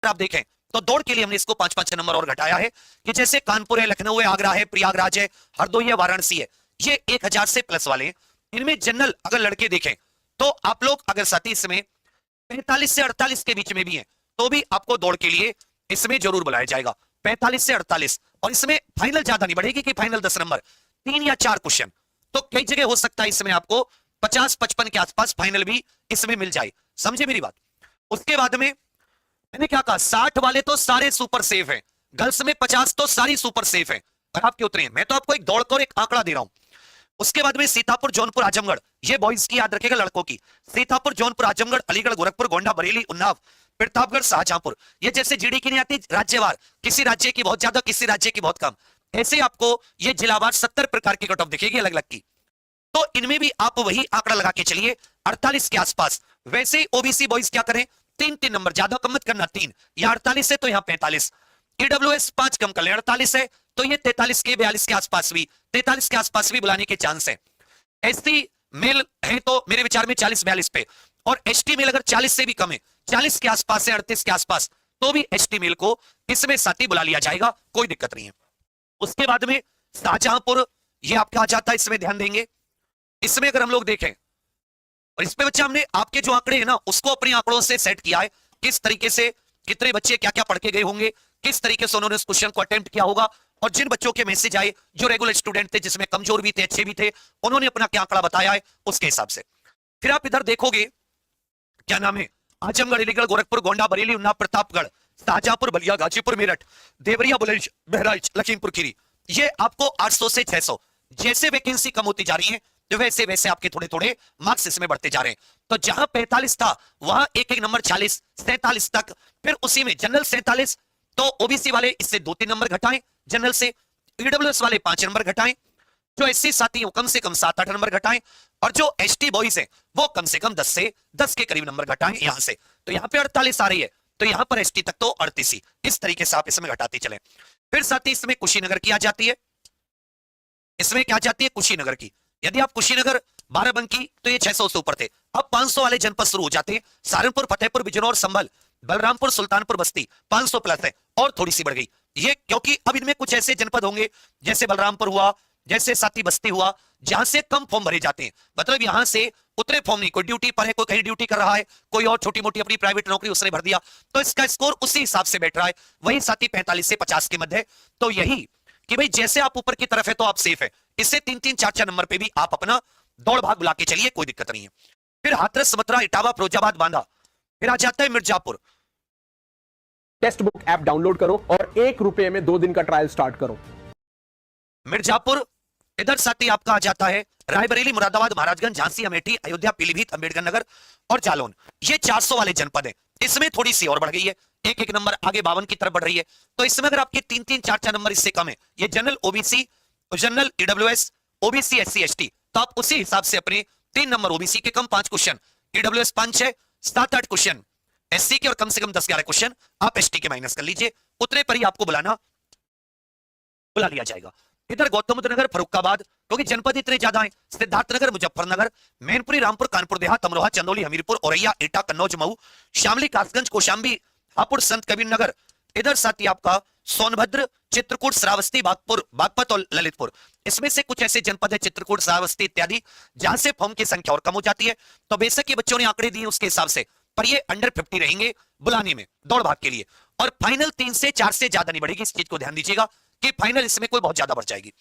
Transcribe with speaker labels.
Speaker 1: आप देखें तो दौड़ के लिए हमने इसको 5-5 नंबर और घटाया है कि जैसे कानपुर है, लखनऊ है, आगरा है, प्रयागराज है, हरदोई है, वाराणसी है, ये 1000 से प्लस वाले हैं। इनमें जनरल अगर लड़के देखें तो आप लोग अगर साथी इसमें 45 से 48 के बीच में भी हैं तो भी आपको दौड़ के लिए इसमें जरूर बुलाया जाएगा, 45 से 48। और इसमें फाइनल ज्यादा नहीं बढ़ेगी कि फाइनल 10 नंबर, 3 या 4 क्वेश्चन, तो कई जगह हो सकता है इसमें आपको 50-55 के आसपास फाइनल भी इसमें मिल जाए। समझे मेरी बात? उसके बाद में मैंने क्या कहा, 60 वाले तो सारे सुपर सेफ हैं, गर्ल्स में 50 तो सारी सुपर सेफ है। और आपके उतरे हैं, मैं तो आपको एक दौड़ कर एक आंकड़ा दे रहा हूं। उसके बाद में सीतापुर, जौनपुर, आजमगढ़, ये बॉयज की याद रखेगा, लड़कों की सीतापुर, जौनपुर, आजमगढ़, अलीगढ़, गोरखपुर, गोंडा, बरेली, उन्नाव, प्रतापगढ़, शाहजहांपुर, ये जैसे जीडी की नहीं आती राज्यवार, किसी राज्य की बहुत ज्यादा, किसी राज्य की बहुत कम, ऐसे आपको ये जिलावार 70 प्रकार की कट ऑफ दिखेगी अलग अलग की। तो इनमें भी आप वही आंकड़ा लगा के चलिए 48 के आसपास। वैसे ही ओबीसी बॉयज क्या करें, 3-3 नंबर, ज्यादा कम मत करना, 3 या 48 है तो यहां 45, ईडब्ल्यूएस 5 कम कर ले, 48 है तो ये 43 के 42 के आसपास भी, 43 के आसपास भी बुलाने के चांस है। एसटी मेल है तो मेरे विचार में 40-42 पे, और एसटी मेल अगर 40 से भी कम है, 40 के आसपास है, 38 के आसपास, तो भी एसटी मेल को इसमें साथी बुला लिया जाएगा, कोई दिक्कत नहीं है। उसके बाद में शाहजहांपुर, ये आपका आ जाता है, इसमें ध्यान देंगे। इसमें अगर हम लोग देखें और इस पे बच्चा हमने आपके जो आंकड़े हैं ना उसको अपने आंकड़ों से सेट किया है, किस तरीके से कितने बच्चे क्या क्या पढ़ के गए होंगे, किस तरीके से उन्होंने उस क्वेश्चन को अटेम्प्ट किया होगा, और जिन बच्चों के मैसेज आए जो रेगुलर स्टूडेंट थे, जिसमें कमजोर भी थे, अच्छे भी थे, उन्होंने अपना क्या आंकड़ा बताया है उसके हिसाब से। फिर आप इधर देखोगे, क्या नाम है, आजमगढ़, अलीगढ़, गोरखपुर, गोंडा, बरेली, उन्नाव, प्रतापगढ़, शाहजहांपुर, बलिया, गाजीपुर, मेरठ, देवरिया, बुलंदशहर, बहराइच, लखीमपुर खीरी, ये आपको 800 से 600, जैसे वैकेंसी कम होती जा रही है तो वैसे वैसे आपके थोड़े थोड़े मार्क्स इसमें बढ़ते जा रहे हैं। तो जहां 45 था वहां एक एक नंबर 40, 47 तक, फिर उसी में जनरल 47, तो ओबीसी वाले इससे 2-3 नंबर घटाएं, जनरल से ईडब्ल्यूएस वाले 5 नंबर घटाएं, जो एससी साथी हैं कम से कम 7-8 नंबर घटाएं, और जो एसटी बॉयज हैं वो कम से कम 10 से 10 के करीब नंबर घटाएं यहां से। तो यहां पे 48 आ रही है तो यहां पर एसटी तक तो 38 ही, इस तरीके से आप इसमें घटाते चलें। फिर साथी इसमें कुशीनगर की आ जाती है, इसमें क्या जाती है, कुशीनगर की। यदि आप कुशीनगर 12 तो ये 600 से ऊपर थे, अब 500 वाले जनपद शुरू हो जाते हैं, सहारनपुर, फतेहपुर, बिजनौर, संभल, बलरामपुर, सुल्तानपुर, बस्ती 500 प्लस है, और थोड़ी सी बढ़ गई ये, क्योंकि अब इनमें कुछ ऐसे जनपद होंगे जैसे बलरामपुर हुआ, जैसे साथी बस्ती हुआ, जहां से कम फॉर्म भरे जाते हैं, मतलब यहां से उतरे फॉर्म नहीं, कोई ड्यूटी पर है, कोई कहीं ड्यूटी कर रहा है, कोई और छोटी मोटी अपनी प्राइवेट नौकरी उसने भर दिया, तो इसका स्कोर उसी हिसाब से बैठ रहा है, वही साथी 45 से 50 के मध्य है। तो यही कि भाई जैसे आप ऊपर की तरफ है तो आप सेफ है, इससे 3-3, 4-4 नंबर पे भी आप अपना दौड़ भाग बुला के चलिए, कोई दिक्कत नहीं है। फिर हाथरस, मथुरा, इटावा, फिरोजाबाद, बांदा, फिर आ जाता है Mirzapur.
Speaker 2: Text book app download करो और ₹1 में 2 दिन का ट्रायल स्टार्ट करो।
Speaker 1: मिर्जापुर, इधर साथी आपका आ जाता है रायबरेली, मुरादाबाद, महाराजगंज, झांसी, अमेठी, अयोध्या, पीलीभीत, अंबेडकर नगर और जालौन, ये 400 वाले जनपद हैं। इसमें थोड़ी सी और बढ़ गई है, एक एक नंबर आगे 52 की तरफ बढ़ रही है। तो इसमें अगर आपके 3-3, 4-4 नंबर इससे कम है, ये general OBC, general EWS, OBC, SC, ST, तो आप उसी हिसाब से अपने 3 नंबर ओबीसी के कम 5 क्वेश्चन, ईडब्ल्यूएस 5 है, 7-8 क्वेश्चन एससी के, और कम से कम 10-11 क्वेश्चन आप एसटी के माइनस कर लीजिए, उतने पर ही आपको बुला लिया जाएगा। इधर गौतम बुद्ध नगर, फरुखाबाद, क्योंकि जनपद इतने ज्यादा हैं, सिद्धार्थनगर, मुजफ्फरनगर, मैनपुरी, रामपुर, कानपुर देहात, अमरोहा, चंदौली, हमीरपुर, औरैया, एटा, कन्नौज, मऊ, शामली, कासगंज, कौशाम्बी, हापुड़, संत कबीर नगर, इधर साथी आपका सोनभद्र, चित्रकूट, श्रावस्ती, बागपत और ललितपुर, इसमें से कुछ ऐसे जनपद है चित्रकूट, श्रावस्ती इत्यादि जहां से फॉर्म की संख्या और कम हो जाती है। तो बेशक ये बच्चों ने आंकड़े दिए उसके हिसाब से, पर ये अंडर 50 रहेंगे बुलाने में दौड़ भाग के लिए, और फाइनल 3 से 4 से ज्यादा नहीं बढ़ेगी, इस चीज को ध्यान दीजिएगा कि फाइनल इसमें कोई बहुत ज्यादा बढ़ जाएगी।